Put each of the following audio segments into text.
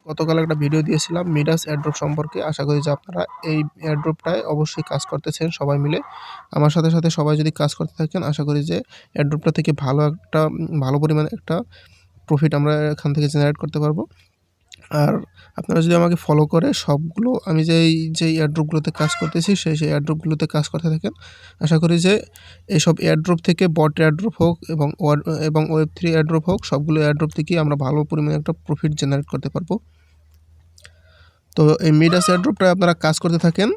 গতকাল একটা ভিডিও দিয়েছিলাম মিডাস এয়ারড্রপ সম্পর্কে। আশা করি যে আপনারা এই এয়ারড্রপটায় অবশ্যই কাজ করতেছেন সবাই মিলে। আমার সাথে, সাথে সবাই যদি কাজ করতে থাকেন আশা করি যে এয়ারড্রপটা থেকে ভালো পরিমাণে একটা প্রফিট আমরা এখান থেকে জেনারেট করতে পারবো। আর আপনারা যদি আমাকে ফলো করে সবগুলো আমি যেই এয়ারড্রপগুলোতে কাজ করতেছি সেই এয়ারড্রপগুলোতে কাজ করতে থাকেন। আশা করি যে এইসব এয়ারড্রপ থেকে বট এয়ারড্রপ হোক এবং Web3 এয়ারড্রপ হোক, সবগুলো এয়ারড্রপ থেকেই আমরা ভালো পরিমাণে একটা প্রফিট জেনারেট করতে পারবো। তো এই মিডাস এয়ারড্রপটায় আপনারা কাজ করতে থাকেন,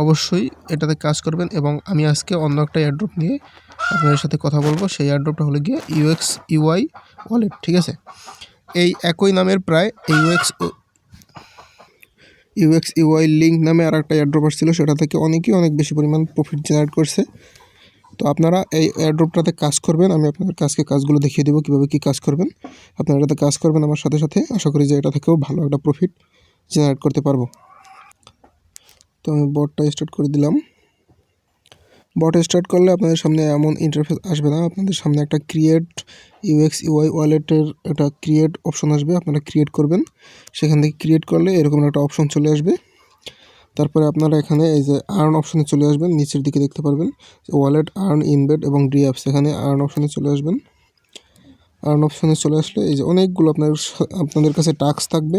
অবশ্যই এটাতে কাজ করবেন। এবং আমি আজকে অন্য একটা এয়ারড্রপ নিয়ে আপনাদের সাথে কথা বলবো। সেই এয়ারড্রপটা হলো গিয়ে UXUI ওয়ালেট, ঠিক আছে? এই একই নামের প্রায় UXUI লিঙ্ক নামে আর একটা এয়ারড্রপ আসছিল, সেটা থেকে অনেক বেশি পরিমাণ প্রফিট জেনারেট করছে। তো আপনারা এই এয়ারড্রপটাতে কাজ করবেন। আমি আপনাদের কাজগুলো দেখিয়ে দেবো কীভাবে কী কাজ করবেন। আপনারা এটাতে কাজ করবেন আমার সাথে সাথে, আশা করি যে এটা থেকেও ভালো একটা প্রফিট জেনারেট করতে পারবো। তো আমি বটটা স্টার্ট করে দিলাম। বট স্টার্ট করলে আপনাদের সামনে এমন ইন্টারফেস আসবে না। আপনাদের সামনে একটা ক্রিয়েট UXUI ওয়ালেটের একটা ক্রিয়েট অপশন আসবে, আপনারা ক্রিয়েট করবেন। সেখান থেকে ক্রিয়েট করলে এরকম একটা অপশন চলে আসবে। তারপরে আপনারা এখানে এই যে আর্ন অপশনে চলে আসবেন, নিচের দিকে দেখতে পারবেন ওয়ালেট, আর্ন, ইনবেড এবং ডিঅ্যাপস। এখানে আর্ন অপশনে চলে আসবেন। আর্ন অপশনে চলে আসলে এই যে অনেকগুলো আপনাদের কাছে টাস্ক থাকবে।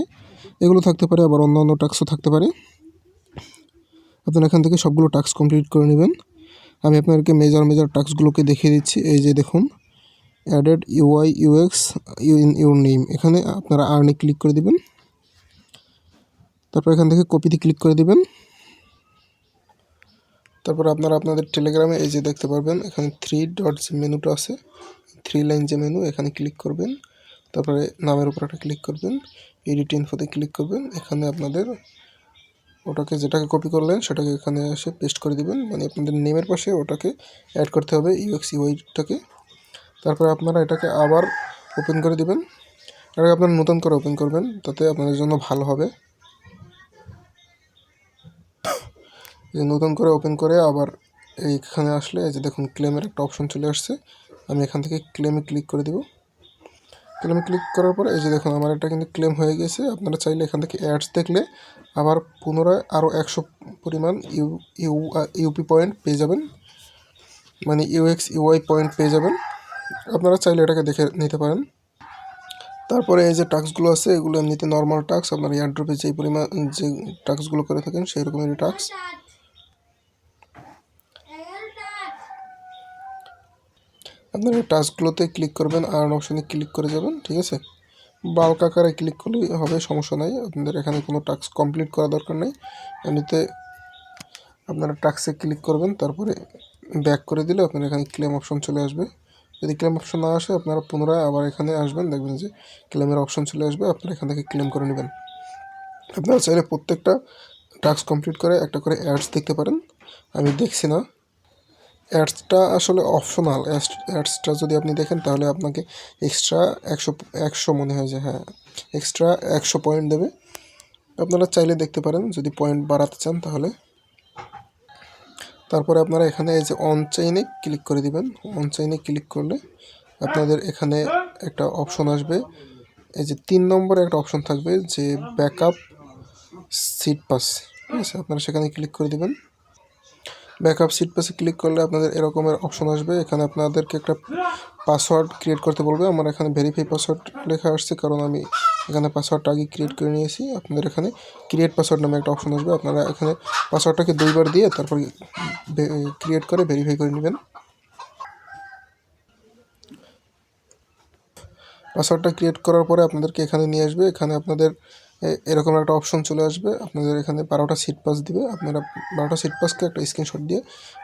এগুলো থাকতে পারে, আবার অন্য টাস্কও থাকতে পারে। আপনারা এখান থেকে সবগুলো টাস্ক কমপ্লিট করে নেবেন। আমি আপনাদেরকে মেজর টাস্কগুলোকে দেখিয়ে দিচ্ছি। এই যে দেখুন, added UI/UX in your name. এখানে আপনারা আর্নে ক্লিক করে দিবেন। তারপর এখান থেকে কপিতে ক্লিক করে দিবেন। তারপর আপনারা আপনাদের টেলিগ্রামে এই যে দেখতে পারবেন এখানে 3 ডট যে মেনুটা আছে, 3 লাইন যে মেনু, এখানে ক্লিক করবেন। তারপরে নামের উপর একটা ক্লিক করবেন, এডিট ইনফোতে ক্লিক করবেন। এখানে আপনাদের যেটাকে কপি করলেন সেটাকে এখানে এসে পেস্ট করে দিবেন, মানে আপনাদের নেমের পাশে ওটাকে অ্যাড করতে হবে, UXUI-টাকে। তারপরে আপনারা এটাকে আবার ওপেন করে দিবেন। এটাকে আপনারা নতুন করে ওপেন করবেন, তাতে আপনাদের জন্য ভালো হবে। নতুন করে ওপেন করে আবার এইখানে আসলে এই যে দেখুন ক্লেমের একটা অপশন চলে আসছে। আমি এখান থেকে ক্লেমে ক্লিক করে দেব। ক্লেমে ক্লিক করার পরে এই যে দেখুন আমার এটা কিন্তু ক্লেম হয়ে গেছে। আপনারা চাইলে এখান থেকে অ্যাডস দেখলে আবার পুনরায় আরও 100 পরিমাণ ইউপি পয়েন্ট পেয়ে যাবেন, মানে UXUI পয়েন্ট পেয়ে যাবেন। আপনারা চাইলে এটাকে দেখে নিতে পারেন। তারপরে এই যে টাস্কগুলো আছে এগুলো এমনিতে নর্মাল টাস্ক, আপনার এয়ারড্রপে যে টাস্কগুলো করে থাকেন সেই রকমেরই টাস্ক। আপনার এই টাস্কগুলোতে ক্লিক করবেন, আর্ন অপশনে ক্লিক করে যাবেন, ঠিক আছে? বাল্ক আকারে ক্লিক করলেই হবে, সমস্যা নাই। আপনাদের এখানে কোনো টাস্ক কমপ্লিট করা দরকার নেই। এমনিতে আপনারা টাস্কে ক্লিক করবেন, তারপরে ব্যাক করে দিলে আপনার এখানে ক্লেম অপশন চলে আসবে। যদি ক্লেম অপশন না আসে আপনারা পুনরায় আবার এখানে আসবেন, দেখবেন যে ক্লেমের অপশন চলে আসবে। আপনারা এখান থেকে ক্লেম করে নেবেন। আপনারা চাইলে প্রত্যেকটা টাস্ক কমপ্লিট করে একটা করে অ্যাডস দেখতে পারেন। আমি দেখছি না। অ্যাডসটা আসলে অপশনাল। অ্যাডসটা যদি আপনি দেখেন তাহলে আপনাকে এক্সট্রা 100 মনে হয় যে, হ্যাঁ, এক্সট্রা 100 পয়েন্ট দেবে। আপনারা চাইলে দেখতে পারেন যদি পয়েন্ট বাড়াতে চান তাহলে। তারপরে আপনারা এখানে এই যে অন চেইনে ক্লিক করে দিবেন। অন চেইনে ক্লিক করলে আপনাদের এখানে একটা অপশন আসবে, এই যে 3 নম্বরে একটা অপশন থাকবে যে ব্যাকআপ সিট পাস, ঠিক আছে? আপনারা সেখানে ক্লিক করে দিবেন। ব্যাকআপ সিট পাসে ক্লিক করলে আপনাদের এরকমের অপশন আসবে। এখানে আপনাদেরকে একটা পাসওয়ার্ড ক্রিয়েট করতে বলবে। আমার এখানে ভেরিফাই পাসওয়ার্ড লেখা আসছে, কারণ আমি এখানে পাসওয়ার্ডটা আগে ক্রিয়েট করে নিয়েছি। আপনাদের এখানে ক্রিয়েট পাসওয়ার্ড নামে একটা অপশন আসবে। আপনারা এখানে পাসওয়ার্ডটাকে 2 বার দিয়ে তারপর ক্রিয়েট করে ভেরিফাই করে নেবেন। পাসওয়ার্ডটা ক্রিয়েট করার পরে আপনাদেরকে এখানে নিয়ে আসবে। এখানে আপনাদের এরকম একটা অপশন চলে আসবে। আপনাদের এখানে 12টা সিট পাস দিবে। আপনারা 12টা সিট পাসকে একটা স্ক্রিনশট দিয়ে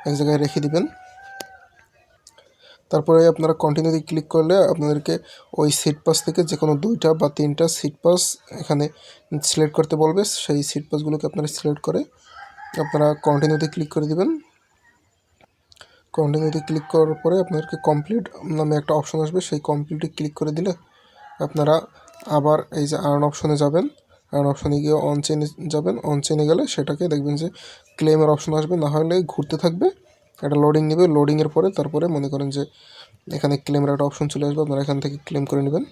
এক জায়গায় রেখে দিবেন। তারপরে আপনারা কন্টিনিউতে ক্লিক করলে আপনাদেরকে ওই সিট পাস থেকে যে কোনো 2টা বা 3টা সিট পাস এখানে সিলেক্ট করতে বলবে। সেই সিট পাসগুলোকে আপনারা সিলেক্ট করে আপনারা কন্টিনিউতে ক্লিক করে দিবেন। কন্টিনিউতে ক্লিক করার পরে আপনাদেরকে কমপ্লিট নামে একটা অপশন আসবে, সেই কমপ্লিটে ক্লিক করে দিলে আপনারা আবার এই যে আর্ন অপশনে যাবেন। আর্ন অপশনে গিয়ে অন চেইনে যাবেন। অন চেইনে গেলে সেটাকে দেখবেন যে ক্লেমের অপশন আসবে, না হলে ঘুরতে থাকবে, এটা লোডিং নেবে। লোডিংয়ের পরে তারপরে মনে করেন যে এখানে ক্লেমের একটা অপশন চলে আসবে, আপনারা এখান থেকে ক্লেম করে নেবেন।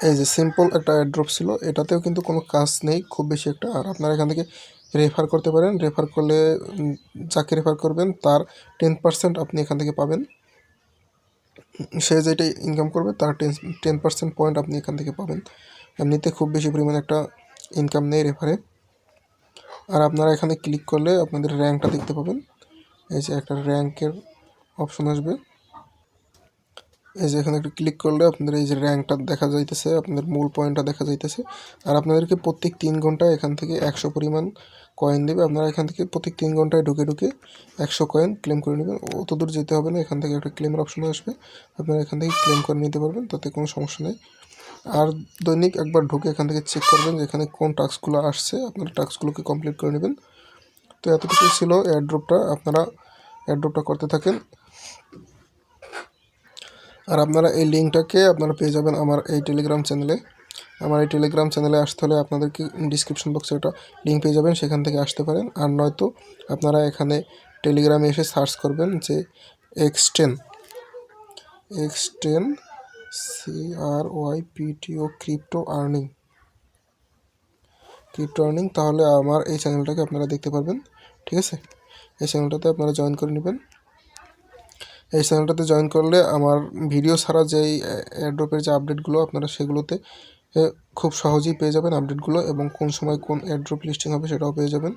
এই যে সিম্পল একটা এয়ারড্রপ ছিল, এটাতেও কিন্তু কোনো কাজ নেই খুব বেশি একটা। আর আপনারা এখান থেকে রেফার করতে পারেন, রেফার করলে যাকে রেফার করবেন তার 10% আপনি এখান থেকে পাবেন। সে যেটা ইনকাম করবে তার 10% পয়েন্ট আপনি এখান থেকে পাবেন। এমনিতে খুব বেশি পরিমাণে একটা ইনকাম নেই রেফারে। আর আপনারা এখানে ক্লিক করলে আপনাদের র্যাঙ্কটা দেখতে পাবেন। এই যে একটা র্যাঙ্কের অপশন আসবে, এই যে এখানে একটু ক্লিক করলে আপনাদের এই যে র্যাঙ্কটা দেখা যাইতেছে, আপনাদের মূল পয়েন্টটা দেখা যাইতেছে। আর আপনাদেরকে প্রত্যেক 3 ঘন্টায় এখান থেকে 100 পরিমাণ কয়েন দেবে। আপনারা এখান থেকে প্রত্যেক 3 ঘন্টায় ঢুকে 100 কয়েন ক্লেম করে নেবেন। অত দূর যেতে হবে না, এখান থেকে একটা ক্লেমের অপশন আসবে, আপনারা এখান থেকে ক্লেম করে নিতে পারবেন, তাতে কোনো সমস্যা নেই। আর দৈনিক একবার ঢুকে এখান থেকে চেক করবেন যে এখানে কোন টাস্কগুলো আসছে, আপনারা টাস্কগুলোকে কমপ্লিট করে নেবেন। তো এতটুকুই ছিল এয়ারড্রপটা, আপনারা এয়ারড্রপটা করতে থাকেন। আর আপনারা এই লিঙ্কটাকে আপনারা পেয়ে যাবেন আমার এই টেলিগ্রাম চ্যানেলে। আমার এই টেলিগ্রাম চ্যানেলে আসতে হলে আপনাদেরকে ডিসক্রিপশন বক্সে একটা লিঙ্ক পেয়ে যাবেন, সেখান থেকে আসতে পারেন। আর নয়তো আপনারা এখানে টেলিগ্রামে এসে সার্চ করবেন যে X10 CRYPTO ক্রিপ্টো আর্নিং, তাহলে আমার এই চ্যানেলটাকে আপনারা দেখতে পারবেন। ঠিক আছে, এই চ্যানেলটাতে আপনারা জয়েন করে নেবেন। এই চ্যানেলটাতে জয়েন করলে আমার ভিডিও ছাড়া যেই এয়ারড্রপের যে আপডেটগুলো আপনারা সেগুলোতে খুব সহজেই পেয়ে যাবেন আপডেটগুলো, এবং কোন সময় কোন এয়ারড্রপ লিস্টিং হবে সেটাও পেয়ে যাবেন।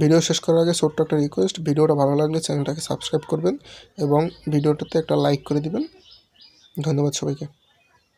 ভিডিও শেষ করার আগে ছোট্ট একটা রিকোয়েস্ট, ভিডিওটা ভালো লাগলে চ্যানেলটাকে সাবস্ক্রাইব করবেন এবং ভিডিওটাতে একটা লাইক করে দিবেন। ধন্যবাদ সবাইকে।